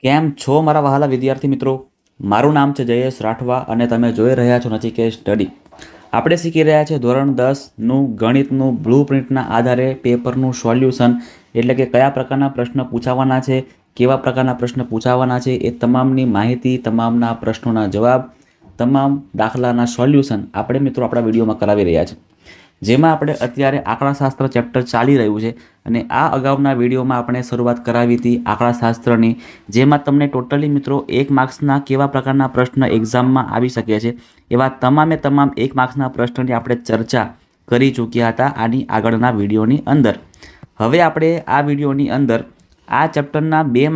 કેમ છો મારા વહાલા વિદ્યાર્થી મિત્રો? મારું નામ છે જયેશ રાઠવા અને તમે જોઈ રહ્યા છો નચિકેત સ્ટડી. આપણે શીખી રહ્યા છીએ ધોરણ 10નું ગણિતનું બ્લુપ્રિન્ટના આધારે પેપરનું સોલ્યુશન, એટલે કે કયા પ્રકારના પ્રશ્ન પૂછાવાના છે, કેવા પ્રકારના પ્રશ્ન પૂછાવાના છે, એ તમામની માહિતી, તમામના પ્રશ્નોના જવાબ, તમામ દાખલાના સોલ્યુશન આપણે મિત્રો આપણા વિડીયોમાં કરાવી રહ્યા છીએ. જેમાં આપણે અત્યારે આંકડાશાસ્ત્ર ચેપ્ટર ચાલી રહ્યું છે અને આ અગાઉના વિડીયોમાં આપણે શરૂઆત કરાવી હતી આંકડાશાસ્ત્રની, જેમાં તમને ટોટલી મિત્રો 1 માર્ક્સના કેવા પ્રકારના પ્રશ્ન એક્ઝામમાં આવી શકે છે એવા તમામે તમામ 1 માર્ક્સના પ્રશ્નની આપણે ચર્ચા કરી ચૂક્યા હતા આની આગળના વિડીયોની અંદર. હવે આપણે આ વિડીયોની અંદર આ ચેપ્ટરના 2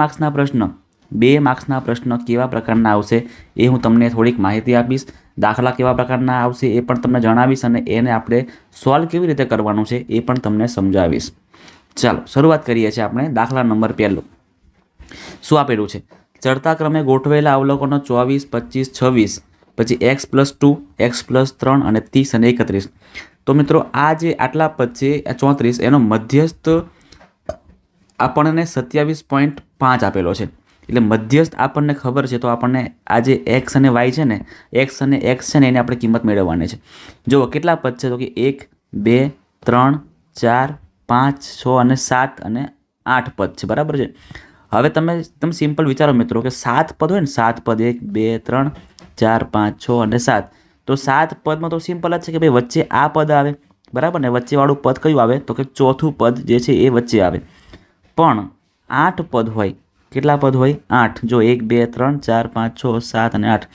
માર્ક્સના પ્રશ્ન કેવા પ્રકારના આવશે એ હું તમને થોડીક માહિતી આપીશ. દાખલા કેવા પ્રકારના આવશે એ પણ તમને જણાવીશ અને એને આપણે સોલ્વ કેવી રીતે કરવાનું છે એ પણ તમને સમજાવીશ. ચાલો શરૂઆત કરીએ છીએ આપણે. દાખલા નંબર 1. શું આપેલું છે? ચડતા ક્રમે ગોઠવેલા અવલોકનો 24, 25, 26, પછી x+2, x+3 અને 30 અને 31. તો મિત્રો આ જે આટલા પદ છે 34, એનો મધ્યસ્થ આપણને 27.5 આપેલો છે. એટલે મધ્યસ્થ આપણને ખબર છે, તો આપણને આ જે એક્સ અને વાય છે ને, એક્સ અને એક્સ છે ને, એને આપણે કિંમત મેળવવાની છે. જુઓ કેટલા પદ છે, તો કે 1, 2, 3, 4, 5, 6 અને 7 અને 8 પદ છે, બરાબર છે. હવે તમે સિમ્પલ વિચારો મિત્રો કે 7 પદ હોય ને, 7 પદ 1, 2, 3, 4, 5, 6 અને 7, તો 7 પદમાં તો સિમ્પલ જ છે કે ભાઈ વચ્ચે આ પદ આવે, બરાબર ને. વચ્ચેવાળું પદ કયું આવે, તો કે ચોથું પદ જે છે એ વચ્ચે આવે. પણ 8 પદ હોય, કેટલા પદ હોય? 8. જો 1, 2, 3, 4, 5, 6, 7 અને 8,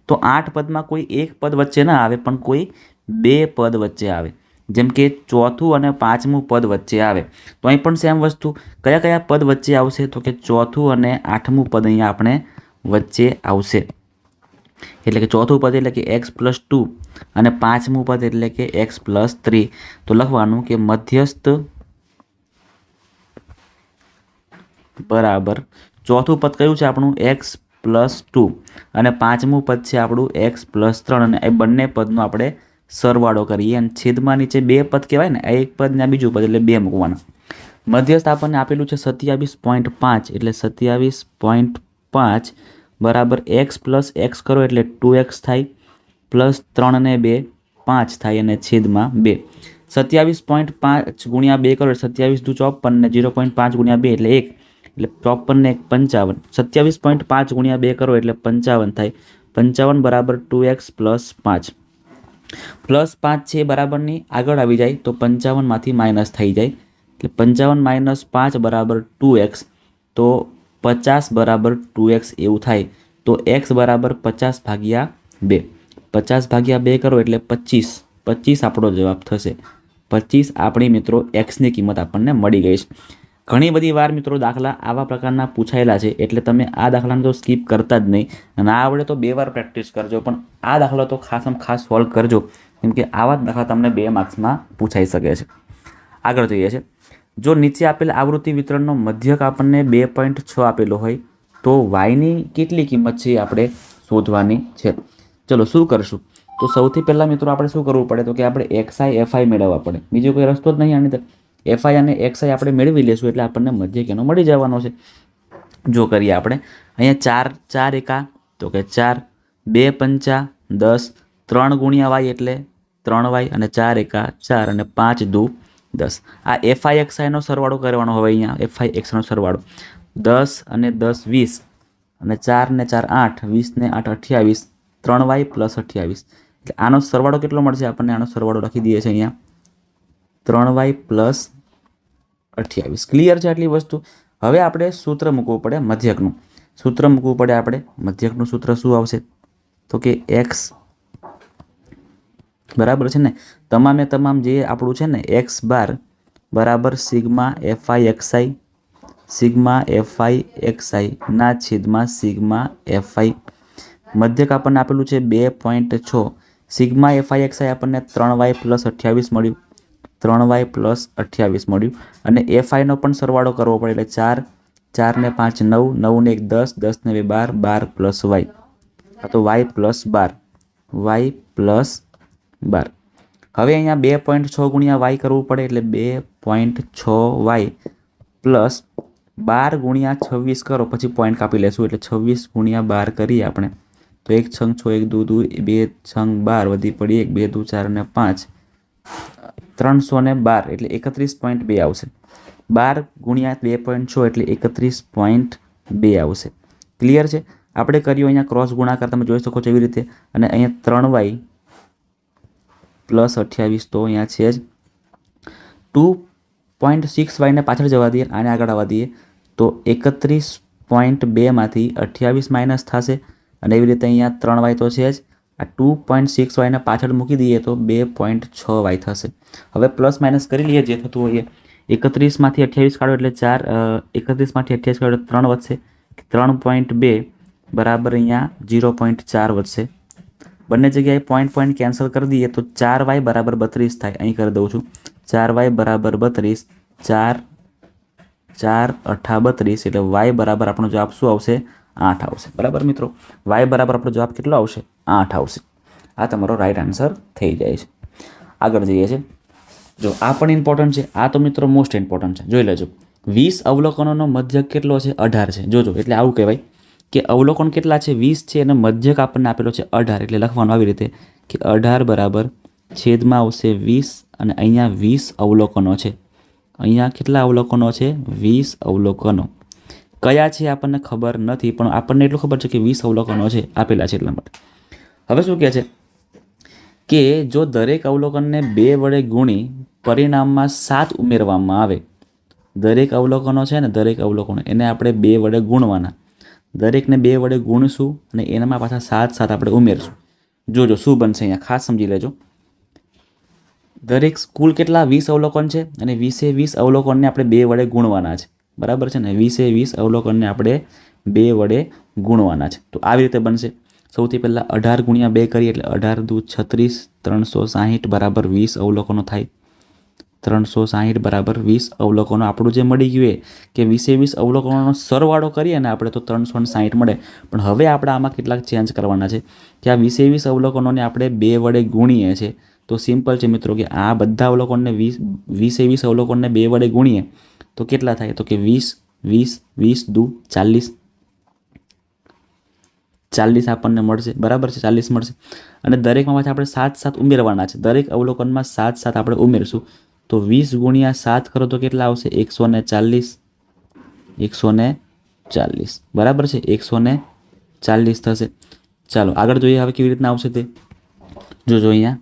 તો 8 પદમાં કોઈ એક પદ વચ્ચે ના આવે, પણ કોઈ 2 પદ વચ્ચે આવે. જેમ કે ચોથું અને પાંચમું પદ વચ્ચે આવે. તો અહીં પણ સેમ વસ્તુ, કયા કયા પદ વચ્ચે આવશે, તો કે ચોથું અને આઠમું પદ અહીંયા આપણે વચ્ચે આવશે. એટલે કે ચોથું પદ એટલે કે x+2 અને પાંચમું પદ એટલે કે x+3. તો લખવાનું કે મધ્યસ્થ બરાબર ચોથું પદ કયું છે આપણું? x+2 અને પાંચમું પદ છે આપણું x+3 અને એ બંને પદનો આપણે સરવાળો કરીએ અને છેદમાં નીચે 2 પદ કહેવાય ને, એક પદ ને બીજું પદ એટલે 2 મૂકવાના. મધ્યસ્થ આપણને આપેલું છે 27.5, એટલે 27.5 બરાબર x+x કરો એટલે 2x થાય, +3 ને 2 5 થાય અને છેદમાં 2. 27.5 ગુણ્યા 2 કરો એટલે 27 દુ 54 ને 0.5 ગુણ્યા 2 એટલે 1, એટલે 54 ને 55. 27.5 ગુણ્યા 2 કરો એટલે 55 થાય. 55 બરાબર 2x + 5. +5 છે બરાબરની આગળ આવી જાય તો 55માંથી માઇનસ થઈ જાય, એટલે 55 - 5 બરાબર 2x. તો 50 બરાબર 2x એવું થાય. તો x બરાબર 50/2. 50/2 કરો એટલે 25. 25 આપણો જવાબ થશે. 25 આપણી મિત્રો એક્સની કિંમત આપણને મળી ગઈ છે. ઘણી બધી વાર મિત્રો દાખલા આવા પ્રકારના પૂછાયેલા છે, એટલે તમે આ દાખલાને તો સ્કીપ કરતા જ નહીં. અને આ આવડે તો 2 વાર પ્રેક્ટિસ કરજો, પણ આ દાખલો તો ખાસ સોલ્વ કરજો, કેમ કે આવા જ દાખલા તમને 2 માર્ક્સમાં પૂછાઈ શકે છે. આગળ જોઈએ છે. જો નીચે આપેલ આવૃત્તિ વિતરણનો મધ્યક આપણને 2.6 આપેલો હોય તો વાયની કેટલી કિંમત છે આપણે શોધવાની છે. ચલો શું કરશું? તો સૌથી પહેલાં મિત્રો આપણે શું કરવું પડે, તો કે આપણે એક્સઆઈ એફઆઈ મેળવવા પડે. બીજો કોઈ રસ્તો જ નહીં આની અંદર. એફઆઈ અને એક્સઆઈ આપણે મેળવી લેશું એટલે આપણને મધ્યક એનો મળી જવાનો છે. જો કરીએ આપણે અહીંયા 4 એકા, તો કે 4, 2 પંચા 10, 3 ગુણ્યા વાય એટલે 3y અને 4 એકા 4 અને 5 દુ 10. આ એફઆઈ એક્સઆઈનો સરવાળો કરવાનો હવે અહીંયા એફઆઈ એક્સનો સરવાળો 10 અને 10 20 અને 4 ને 4 8, 20 ને 8 28, 3y + 28. એટલે આનો સરવાળો કેટલો મળશે આપણને? આનો સરવાળો લખી દઈએ છીએ અહીંયા 3y + 28. ક્લિયર છે આટલી વસ્તુ? હવે આપણે સૂત્ર મૂકવું પડે મધ્યકનું. સૂત્ર મૂકવું પડે આપણે. મધ્યકનું સૂત્ર શું આવશે? તો કે x બરાબર છે ને, તમામે તમામ જે આપણું છે ને x બાર બરાબર sigma FI XI, sigma FI XI ના છેદમાં સિગ્મા એફઆઈ. મધ્યક આપણને આપેલું છે 2.6. સિગ્મા એફઆઈ એક્સઆઈ આપણને 3y + 28 મળ્યું, 3y + 28 મળ્યું. અને એફઆઈનો પણ સરવાળો કરવો પડે એટલે 4, 4 ને 5 9, 9 ને 1 10, 10 ને 2 12, 12 + y. આ તો y + 12, y + 12. હવે અહીંયા 2.6 ગુણ્યા y કરવું પડે એટલે 2.6y + 12 ગુણ્યા 26 કરો, પછી પોઈન્ટ કાપી લેશું એટલે 26 ગુણ્યા 12 કરીએ આપણે તો 1 છંગ 6 1 દુ 2 2 છંગ 12 વધી પડી 1 2 દુ 4 ને 5 312 એટલે 31.2 આવશે. 12 ગુણ્યા 2.6 એટલે 31.2 આવશે. ક્લિયર છે? આપણે કર્યું અહીંયા ક્રોસ ગુણાકાર, તમે જોઈ શકો છો એવી રીતે, અને અહીંયા 3y પ્લસ 28 તો અહીંયા છે જ. 2.6y ને પાછળ જવા દઈએ, આને આગળ આવવા દઈએ તો 31.2 માંથી 28 માઇનસ થશે, અને એવી રીતે અહીંયા 3y તો છે જ. આ 2.6y ને પાછળ મૂકી દઈએ તો 2.6y થશે. હવે પ્લસ માઇનસ કરી લઈએ જે થતું હોય. 31 માંથી 28 કાઢો એટલે 4, 31 માંથી 28 કાઢો એટલે 3 વધશે, 3.2 બરાબર અહીંયા 0.4 વધશે. બંને જગ્યાએ પોઈન્ટ કેન્સલ કરી દઈએ તો 4y બરાબર 32 થાય. અહીં કરી દઉં છું 4y બરાબર 32, 4 4 8 32 એટલે y બરાબર આપણો જવાબ શું આવશે? 8 આવશે. બરાબર મિત્રો, y બરાબર આપણો જવાબ કેટલો આવશે? 8 આવશે. આ તમારો રાઈટ આન્સર થઈ જાય છે. આગળ જઈએ છે. જો આ પણ ઇમ્પોર્ટન્ટ છે, આ તો મિત્રો મોસ્ટ ઇમ્પોર્ટન્ટ છે. જોઈ લેજો, 20 અવલોકનોનો મધ્યક કેટલો છે? 18 છે. જોજો, એટલે આવું કહેવાય કે અવલોકન કેટલા છે? 20 છે, અને મધ્યક આપણને આપેલો છે 18, એટલે લખવાનું આવી રીતે કે 18 બરાબર છેદમાં આવશે 20, અને અહીંયા 20 અવલોકનો છે. અહીંયા કેટલા અવલોકનો છે? 20 અવલોકનો. કયા છે આપણને ખબર નથી, પણ આપણને એટલું ખબર છે કે 20 અવલોકનો છે આપેલા છે એટલા માટે. હવે શું કહે છે કે જો દરેક અવલોકનને 2 વડે ગુણી પરિણામમાં 7 ઉમેરવામાં આવે. દરેક અવલોકનો છે ને, દરેક અવલોકનો એને આપણે 2 વડે ગુણવાના. દરેકને 2 વડે ગુણશું અને એનામાં પાછા 7 આપણે ઉમેરશું. જોજો શું બનશે, અહીંયા ખાસ સમજી લેજો. દરેક કુલ કેટલા? 20 અવલોકન છે, અને 20 અવલોકનને આપણે 2 વડે ગુણવાના છે. બરાબર છે ને? 20 અવલોકનને આપણે 2 વડે ગુણવાના છે. તો આવી રીતે બનશે. સૌથી પહેલાં 18 ગુણ્યા 2 કરીએ એટલે 18 દુ 36, 360 બરાબર 20 અવલોકનો થાય. 360 બરાબર 20 અવલોકનો આપણું જે મળી ગયું એ કે 20 અવલોકનોનો સરવાળો કરીએ ને આપણે તો 360 મળે. પણ હવે આપણે આમાં કેટલાક ચેન્જ કરવાના છે કે આ 20 અવલોકનોને આપણે 2 વડે ગુણીએ છીએ. તો સિમ્પલ છે મિત્રો કે આ બધા અવલોકનને 20 અવલોકનને 2 વડે ગુણીએ તો કેટલા થાય? તો કે 20 દુ 40 આપણને મળશે. બરાબર છે? 40 મળશે. અને દરેકમાં પાછા આપણે 7 ઉમેરવાના છે. દરેક અવલોકનમાં 7 આપણે ઉમેરશું. તો 20 ગુણ્યા 7 કરો તો કેટલા આવશે? 140. બરાબર છે? 140 થશે. ચાલો આગળ જોઈએ હવે કેવી રીતના આવશે તે. જોજો અહીંયા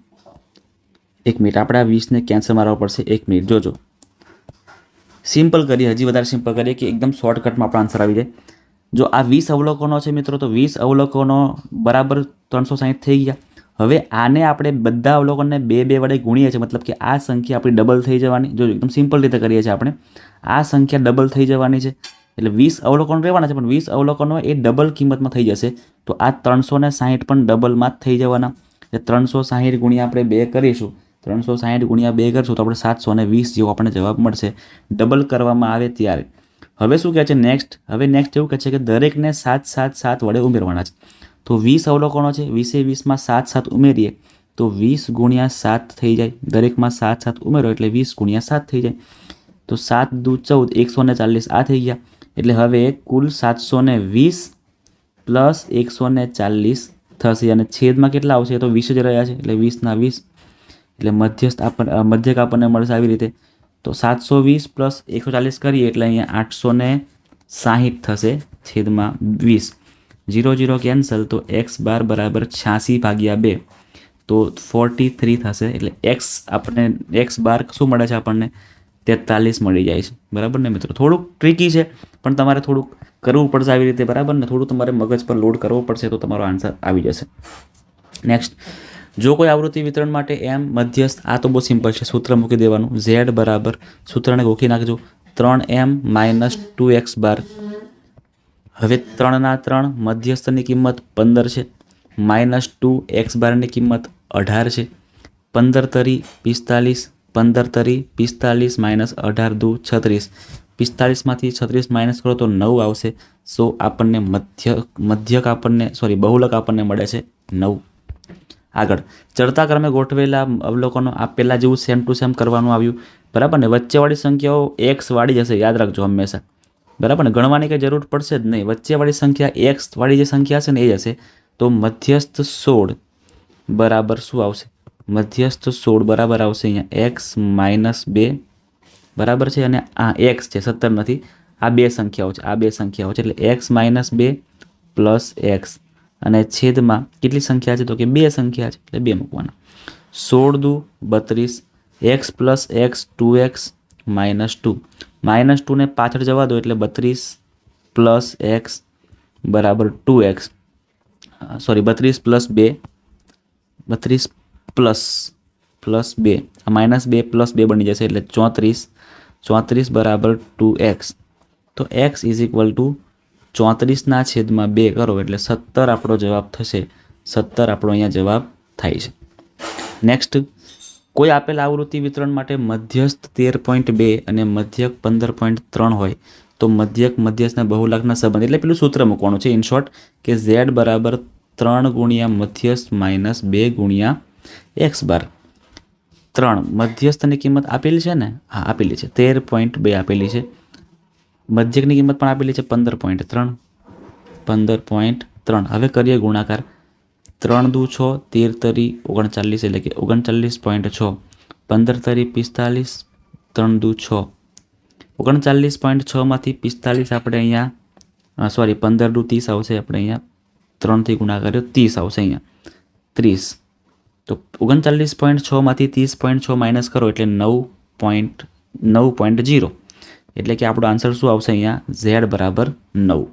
1 મિનિટ, આપણે આ 20ને કેન્સલ મારવા પડશે. 1 મિનિટ જોજો, સિમ્પલ કરીએ, હજી વધારે સિમ્પલ કરીએ કે એકદમ શોર્ટકટમાં આપણો આન્સર આવી જાય. જો આ 20 અવલોકનો છે મિત્રો, તો 20 અવલોકનો બરાબર 360 થઈ ગયા. હવે આને આપણે બધા અવલોકનને 2 વડે ગુણીએ છીએ, મતલબ કે આ સંખ્યા આપણી ડબલ થઈ જવાની. જો એકદમ સિમ્પલ રીતે કરીએ છીએ આપણે, આ સંખ્યા ડબલ થઈ જવાની છે. એટલે 20 અવલોકનો રહેવાના છે, પણ 20 અવલોકનો એ ડબલ કિંમતમાં થઈ જશે. તો આ 360 પણ ડબલમાં જ થઈ જવાના. એટલે 360 ગુણ્યા આપણે 2 કરીશું, 360 ગુણ્યા 2 કરશું તો આપણે 720 જેવો આપણને જવાબ મળશે ડબલ કરવામાં આવે ત્યારે. હવે શું કહે છે નેક્સ્ટ? હવે નેક્સ્ટ એવું કહે છે કે દરેકને 7 વડે ઉમેરવાના છે. તો 20 અવલોકનો છે, 20માં 7 ઉમેરીએ તો 20 ગુણ્યા 7 થઈ જાય. દરેકમાં 7 ઉમેરો એટલે 20 ગુણ્યા 7 થઈ જાય. તો 7 દુ 14, 140 આ થઈ ગયા. એટલે હવે કુલ 720 પ્લસ 140 થશે, અને છેદમાં કેટલા આવશે? તો 20 જ રહ્યા છે એટલે 20ના 20, એટલે મધ્યક આપણને મળશે આવી રીતે. તો 720 પ્લસ 140 કરીએ એટલે અહીંયા 860 થશે છેદમાં 20. 0 કેન્સલ તો x બાર બરાબર 86/2 તો 43 થશે. એટલે x બાર શું મળે છે આપણને? 43 મળી જાય છે. બરાબર ને મિત્રો? થોડુંક ટ્રિકી છે, પણ તમારે થોડુંક કરવું પડશે આવી રીતે. બરાબર ને? થોડું તમારે મગજ પર લોડ કરવો પડશે તો તમારો આન્સર આવી જશે. નેક્સ્ટ, જો કોઈ આવૃત્તિ વિતરણ માટે m મધ્યસ્થ, આ તો બહુ સિમ્પલ છે, સૂત્ર મૂકી દેવાનું. z બરાબર, સૂત્રને ગોખી નાખજો, 3m - 2x બાર. હવે 3ના 3 મધ્યસ્થની કિંમત 15 છે, -2 x બારની કિંમત 18 છે. 15 તરી 45, 15 તરી 45 - 18 દુ 36. 45માંથી 36 માઇનસ કરો તો 9 આવશે. સો આપણને બહુલક આપણને મળે છે 9. આગળ ચડતા ક્રમે ગોઠવેલા અવલોકનો આ પહેલાં જેવું સેમ ટુ સેમ કરવાનું આવ્યું. બરાબર ને? વચ્ચેવાળી સંખ્યાઓ x વાળી જશે, યાદ રાખજો હંમેશા. બરાબર ને, ગણવાની કંઈ જરૂર પડશે જ નહીં. વચ્ચેવાળી સંખ્યા એક્સ વાળી જે સંખ્યા છે ને એ હશે. તો મધ્યસ્થ 16 બરાબર શું આવશે? મધ્યસ્થ 16 બરાબર આવશે અહીંયા એક્સ માઇનસ 2 બરાબર છે. અને આ એક્સ છે, 17 નથી. આ બે સંખ્યાઓ છે, આ બે સંખ્યાઓ છે. એટલે એક્સ માઇનસ 2 પ્લસ એક્સ અને છેદમાં કેટલી સંખ્યા છે? તો કે બે સંખ્યા છે એટલે બે મૂકવાના. 16 દુ 32 x plus x 2x minus 2. Minus 2 ને પાછળ જવા દો એટલે 32 પ્લસ એક્સ બરાબર 2x. સોરી 32 પ્લસ 2 32 પ્લસ 2 આ માઇનસ 2 પ્લસ 2 બની જશે એટલે 34 બરાબર 2x. તો x ઇઝ ઇક્વલ ટુ 34ના છેદમાં 2 કરો એટલે 17 આપણો જવાબ થશે. 17 આપણો અહીંયા જવાબ થાય છે. નેક્સ્ટ, કોઈ આપેલ આવૃત્તિ વિતરણ માટે મધ્યસ્થ 13.2 અને મધ્યક 15.3 હોય તો મધ્યક મધ્યસ્થના બહુલકના સંબંધ એટલે પેલું સૂત્ર મૂકવાનું છે. ઇન શોર્ટ કે z બરાબર 3 ગુણ્યા મધ્યસ્થ માઇનસ 2 ગુણ્યા એક્સ બાર. 3 મધ્યસ્થની કિંમત આપેલી છે ને? હા આપેલી છે, 13.2 આપેલી છે. મધ્યકની કિંમત પણ આપેલી છે 15.3. હવે કરીએ ગુણાકાર. 3 દુ 6, 13 તરી 39 એટલે કે 39.6. 15 તરી 45, 3 દુ 6. 39.6 માંથી 45 આપણે અહીંયા સોરી 15 દુ 30 આવશે. આપણે અહીંયા 3 થી ગુણા કર્યો 30 આવશે અહીંયા 30. તો 39.6 માંથી 30.6 માઇનસ કરો એટલે 9.0 એટલે કે આપણો આન્સર શું આવશે અહીંયા? z બરાબર 9.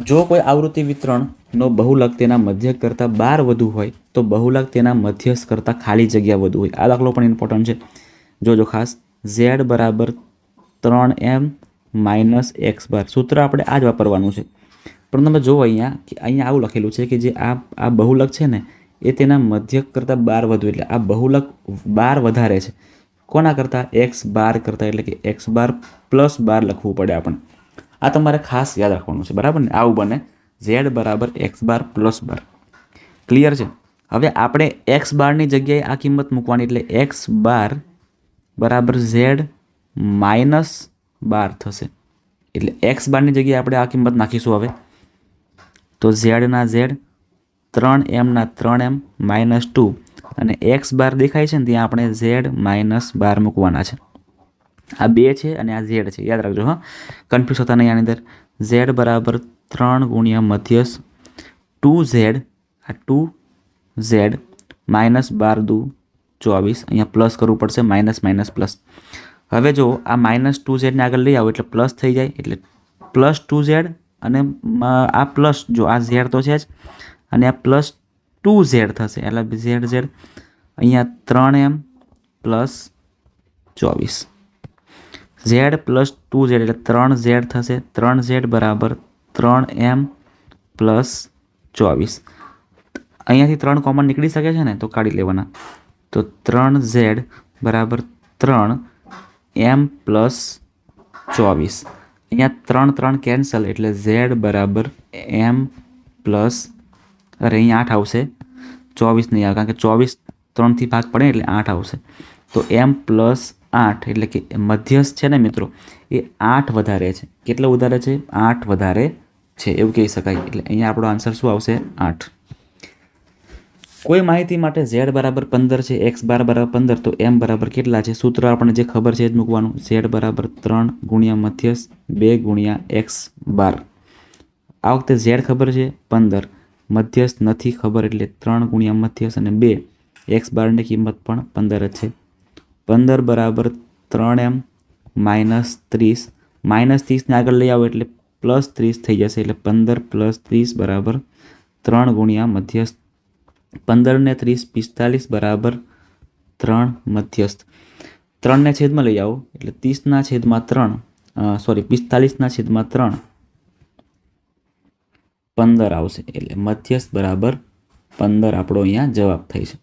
જો કોઈ આવૃત્તિ વિતરણનો બહુલક તેના મધ્યક કરતાં 12 વધુ હોય તો બહુલક તેના મધ્યસ્થ કરતાં ખાલી જગ્યા વધુ હોય. આ દાખલો પણ ઇમ્પોર્ટન્ટ છે, જોજો ખાસ. z બરાબર 3m માઇનસ એક્સ બાર. સૂત્ર આપણે આ જ વાપરવાનું છે. પણ તમે જુઓ અહીંયા આવું લખેલું છે કે જે આ બહુલક છે ને એ તેના મધ્યક કરતાં 12 વધુ એટલે આ બહુલક 12 વધારે છે. કોના કરતાં? એક્સ બાર કરતાં. એટલે કે એક્સ બાર પ્લસ 12 લખવું પડે આપણને. આ તમારે ખાસ યાદ રાખવાનું છે, બરાબર ને? આવું બને z બરાબર એક્સ બાર પ્લસ 12. ક્લિયર છે? હવે આપણે એક્સ બારની જગ્યાએ આ કિંમત મૂકવાની એટલે એક્સ બાર બરાબર z માઇનસ 12 થશે. એટલે એક્સ બારની જગ્યાએ આપણે આ કિંમત નાખીશું. હવે તો ઝેડના ઝેડ 3m ના 3m માઇનસ 2 અને એક્સ બાર દેખાય છે ને ત્યાં આપણે ઝેડ માઇનસ 12 મૂકવાના છે. આ 2 છે અને આ ઝેડ છે, યાદ રાખજો. હા, કન્ફ્યુઝ થતા નહીં આની અંદર. ઝેડ બરાબર 3 ગુણ્યા મધ્યસ્થ 2z, આ 2z માઇનસ 12 દુ 24. અહીંયા પ્લસ કરવું પડશે, માઇનસ માઇનસ પ્લસ. હવે જો આ માઇનસ 2z ને આગળ લઈ આવો એટલે પ્લસ થઈ જાય એટલે પ્લસ 2z અને આ પ્લસ જો આ ઝેડ તો છે જ અને આ પ્લસ 2z થશે એટલે ઝેડ અહીંયા 3m plus 24. Z plus 2z એટલે 3z થશે. 3z બરાબર 3m પ્લસ 24. અહીંયાથી 3 કોમન નીકળી શકે છે ને તો કાઢી લેવાના. તો 3z બરાબર 3m પ્લસ 24. અહીંયા 3 કેન્સલ એટલે z બરાબર m પ્લસ અહીંયા 8 આવશે, 24 નહીં આવે કારણ કે 24 3થી ભાગ પડે એટલે 8 આવશે. તો m પ્લસ 8 એટલે કે મધ્યસ્થ છે ને મિત્રો એ 8 વધારે છે. કેટલો વધારે છે? 8 વધારે છે એવું કહી શકાય. એટલે અહીંયા આપણો આન્સર શું આવશે? 8. કોઈ માહિતી માટે z બરાબર 15 છે, x બાર બરાબર 15 તો m બરાબર કેટલા છે? સૂત્ર આપણને જે ખબર છે એ જ મૂકવાનું. z બરાબર 3 ગુણ્યા મધ્યસ્થ 2 ગુણ્યા x બાર. આ વખતે z ખબર છે 15, મધ્યસ્થ નથી ખબર એટલે 3 ગુણ્યા મધ્યસ્થ અને 2 x બારની કિંમત પણ 15 જ છે. 15 બરાબર 3m માઇનસ 30. માઇનસ 30ને આગળ લઈ આવો એટલે પ્લસ 30 થઈ જશે એટલે 15 પ્લસ 30 બરાબર 3 ગુણ્યા મધ્યસ્થ. 15 ને 30 45 બરાબર 3 મધ્યસ્થ. 3ને છેદમાં લઈ આવો એટલે 30ના છેદમાં 3 સોરી 45ના છેદમાં 3 15 આવશે એટલે મધ્યસ્થ બરાબર 15 આપણો અહીંયા જવાબ થાય છે.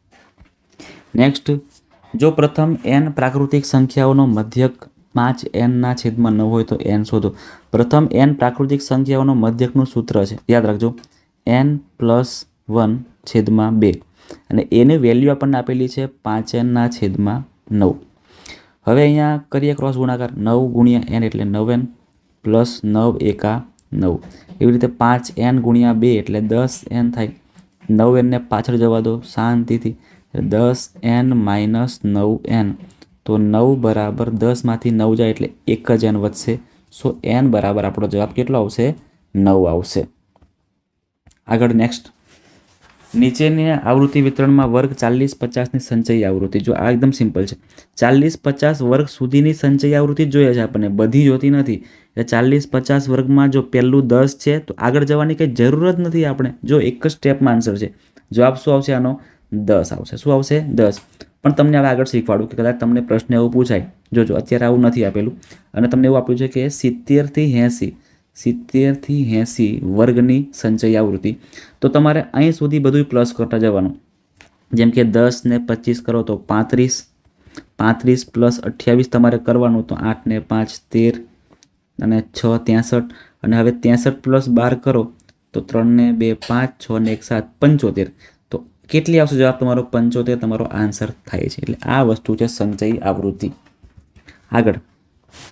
નેક્સ્ટ, જો પ્રથમ n પ્રાકૃતિક સંખ્યાઓનો મધ્યક 5n ના છેદમાં 9 હોય તો n શોધો. પ્રથમ n પ્રાકૃતિક સંખ્યાઓનો મધ્યકનું સૂત્ર છે, યાદ રાખજો, n પ્લસ 1 છેદમાં 2 અને એની વેલ્યુ આપણને આપેલી છે 5n ના છેદમાં 9. હવે અહીંયા કરીએ ક્રોસ ગુણાકાર 9 ગુણ્યા n એટલે 9n પ્લસ 9 એકા 9 એવી રીતે 5n ગુણ્યા 2 એટલે 10n થાય 9n ને પાછળ જવા દો શાંતિથી 10n માઇનસ 9n તો 9 બરાબર 10માંથી 9 જાય એટલે એક જ n વધશે સો n બરાબર આપણો જવાબ કેટલો આવશે 9 આવશે। આગળ નેક્સ્ટ નીચેની આવૃત્તિ વિતરણમાં વર્ગ 40-50ની સંચયી આવૃત્તિ જો આ એકદમ સિમ્પલ છે 40-50 વર્ગ સુધીની સંચયી આવૃત્તિ જ જોઈએ છે આપણને બધી જોતી નથી એટલે 40-50 વર્ગમાં જો પહેલું 10 છે તો આગળ જવાની કંઈ જરૂર જ નથી આપણે જો એક જ સ્ટેપમાં આન્સર છે જવાબ શું આવશે આનો 10 આવશે શું આવશે 10 પણ તમને હવે આગળ શીખવાડું કે કદાચ તમને પ્રશ્ન એવું પૂછાય જોજો અત્યારે આવું નથી આપેલું અને તમને એવું આપ્યું છે કે 70-80 વર્ગની સંચયી આવૃત્તિ તો તમારે અહીં સુધી બધું પ્લસ કરતા જવાનું જેમ કે 10 ને 25 કરો તો 35 પ્લસ 28 તમારે કરવાનું તો 8 ને 5 13 અને 6 63 અને હવે 63 પ્લસ 12 કરો તો 3 ને 2 5 6 ને 1 7 75 તો કેટલી આવશે જવાબ તમારો 75 તમારો આન્સર થાય છે એટલે આ વસ્તુ છે સંચયી આવૃત્તિ। આગળ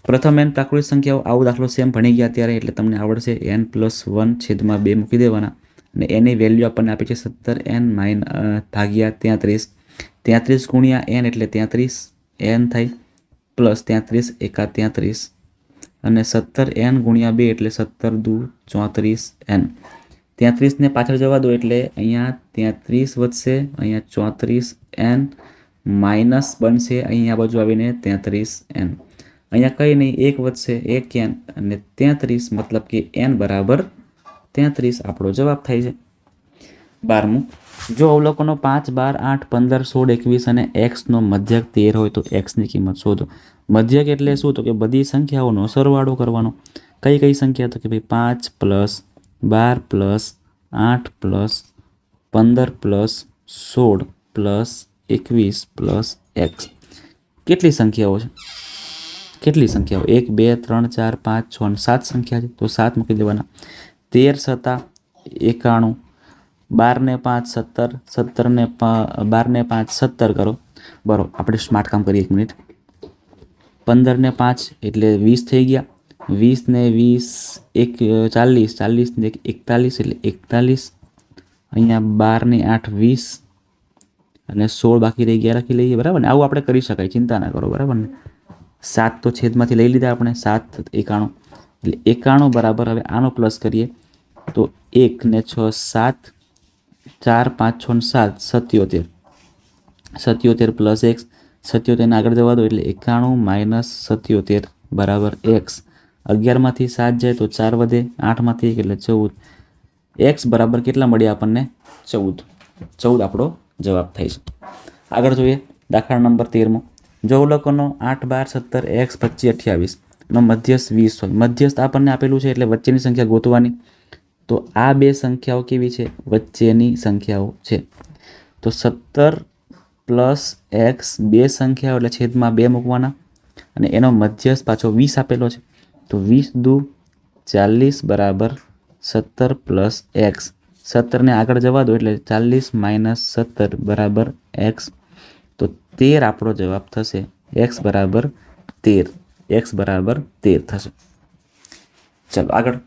પ્રથમ n પ્રાકૃતિક સંખ્યાઓ આવો દાખલો સેમ ભણી ગયા ત્યારે એટલે તમને આવડશે n+1/2 મૂકી દેવાના અને એની વેલ્યુ આપણને આપી છે 17n ભાગ્યા 33 ગુણ્યા n એટલે 33n થાય પ્લસ 33 એકા 33 અને 17n ગુણ્યા 2 એટલે 17 દુ 34n 33 ને પાછળ જવા દો એટલે અહીંયા 33 વધશે અહીંયા 34n માઇનસ બનશે અહીંયા બાજુ આવીને 33n અહીંયા કંઈ નહીં 1 વધશે 1n અને 33 મતલબ કે n બરાબર 33 આપણો જવાબ થાય છે। 12મું જો અવલોકનો 5 12 8 15 16 21 અને xનો મધ્યક 13 હોય તો xની કિંમત શોધો। મધ્યક એટલે શું તો કે બધી સંખ્યાઓનો સરવાળો કરવાનો કઈ સંખ્યા તો કે ભાઈ 5 plus 12 plus 8 plus 15 plus 16 plus 21 plus x કેટલી સંખ્યાઓ છે 1 2 3 4 5 6 અને 7 સંખ્યા છે તો 7 મૂકી દેવાના 13 × 7 = 91 12 ને 5 17 17 ને 12 ને 5 17 કરો બરો આપણે સ્માર્ટ કામ કરીએ 1 મિનિટ 15 ને 5 એટલે 20 થઈ ગયા 20 ને 20 40 40 ને 41 એટલે 41 અહીંયા 12 ને 8 20 અને 16 બાકી રહી ગયા રાખી લઈએ બરાબર ને આવું આપણે કરી શકાય ચિંતા ના કરો બરાબર ને 7 તો છેદમાંથી લઈ લીધા આપણે 7 91 એટલે 91 બરાબર હવે આનો પ્લસ કરીએ તો 1 ને 6 7 4 5 6 7 77 પ્લસ x 77 ને આગળ જવા દો એટલે 91 - 77 બરાબર x 11 માંથી 7 જાય તો 4 વધે 8 માંથી 1 એટલે 14 x બરાબર કેટલા મળ્યા આપણને 14 આપણો જવાબ થાય છે। આગળ જોઈએ દાખલા નંબર 13મો જો અવલોકનો 8 12 17 x 25 28 નો મધ્યસ્થ 20 હોય મધ્યસ્થ આપણને આપેલું છે એટલે વચ્ચેની સંખ્યા ગોતવાની તો આ બે સંખ્યાઓ કેવી છે વચ્ચેની સંખ્યાઓ છે તો 17 પ્લસ x બે સંખ્યાઓ એટલે છેદમાં 2 મૂકવાના અને એનો મધ્યસ્થ પાછો 20 આપેલો છે તો 20 દુ 40 બરાબર 17 પ્લસ x 17 ને આગળ જવા દો એટલે 40 - 17 બરાબર x તો 13 આપણો જવાબ થશે x બરાબર 13 થશે। ચલો આગળ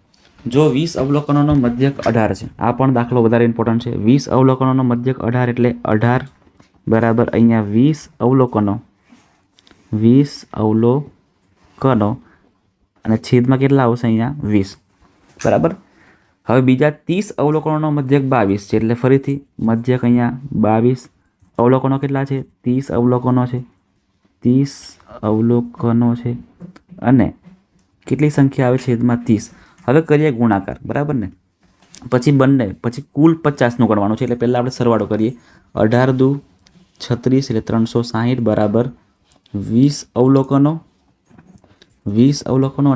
જો 20 અવલોકનોનો મધ્યક 18 છે આ પણ દાખલો વધારે ઇમ્પોર્ટન્ટ છે 20 અવલોકનોનો મધ્યક 18 એટલે 18 બરાબર અહીંયા 20 અવલોકનો અને છેદમાં કેટલા આવશે અહીંયા 20 બરાબર। હવે બીજા 30 અવલોકનોનો મધ્યક 22 છે એટલે ફરીથી મધ્યક અહીંયા 22 અવલોકનો કેટલા છે 30 અવલોકનો છે અને કેટલી સંખ્યા આવે છેદમાં 30 હવે કરીએ ગુણાકાર બરાબર ને પછી કુલ 50નું ગણવાનું છે એટલે પહેલાં આપણે સરવાળો કરીએ 18 દુ 36 એટલે 360 બરાબર 20 અવલોકનો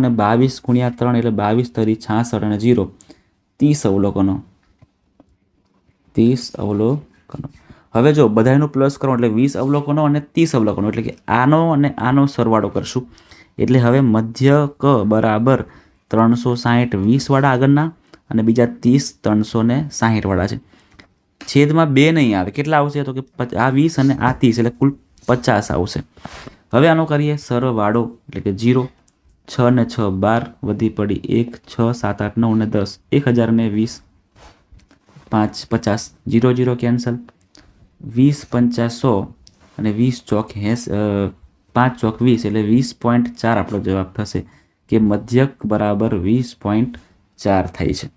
અને 22 ગુણ્યા 3 એટલે 22 તરી 66 અને 0 30 અવલોકનો હવે જો બધાનું પ્લસ કરો એટલે 20 અવલોકનો અને 30 અવલોકનો એટલે કે આનો અને આનો સરવાળો કરશું એટલે હવે મધ્યક બરાબર 360 20 વાળા આગળના અને બીજા 30 360 વાળા છે છેદમાં 2 નહીં આવે કેટલા આવશે તો કે આ 20 અને આ 30 એટલે કુલ 50 આવશે હવે આનો કરીએ સરવાળો એટલે કે 0. 6 ને 6 12 વધી પડી 1 6 7 8 9 ને 10 1020 5 50 0 0 કેન્સલ 20 50 100 અને 20 ચોક 5 ચોક 20 એટલે 20.4 આપણો જવાબ થશે કે મધ્યક બરાબર 20.4 થાય છે.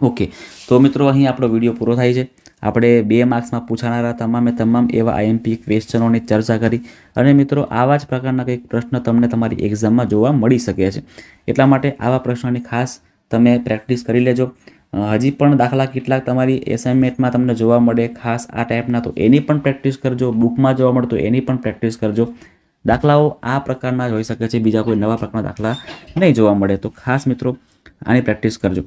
ઓકે, તો મિત્રો અહીં આપણો વિડીયો પૂરો થાય છે. આપણે 2 માર્ક્સમાં પૂછાનારા તમામ એવા આઈએમપી ક્વેશ્ચનોની ચર્ચા કરી અને મિત્રો આવા જ પ્રકારના કંઈક પ્રશ્ન તમને તમારી એક્ઝામમાં જોવા મળી શકે છે. એટલા માટે આવા પ્રશ્નોની ખાસ તમે પ્રેક્ટિસ કરી લેજો. હજી પણ દાખલા કેટલાક તમારી એસાઇનમેન્ટમાં તમને જોવા મળે ખાસ આ ટાઈપના, તો એની પણ પ્રેક્ટિસ કરજો. બુકમાં જોવા મળતો એની પણ પ્રેક્ટિસ કરજો. દાખલાઓ આ પ્રકારના જ હોઈ શકે છે, બીજા કોઈ નવા પ્રકારના દાખલા નહીં જોવા મળે. તો ખાસ મિત્રો આની પ્રેક્ટિસ કરજો.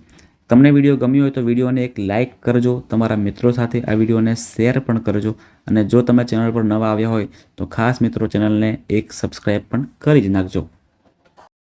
તમને વિડીયો ગમ્યો હોય તો વિડીયોને એક લાઇક કરજો, તમારા મિત્રો સાથે આ વિડીયોને શેર પણ કરજો અને જો તમે ચેનલ પર નવા આવ્યા હોય તો ખાસ મિત્રો ચેનલને એક સબસ્ક્રાઈબ પણ કરી જ નાખજો.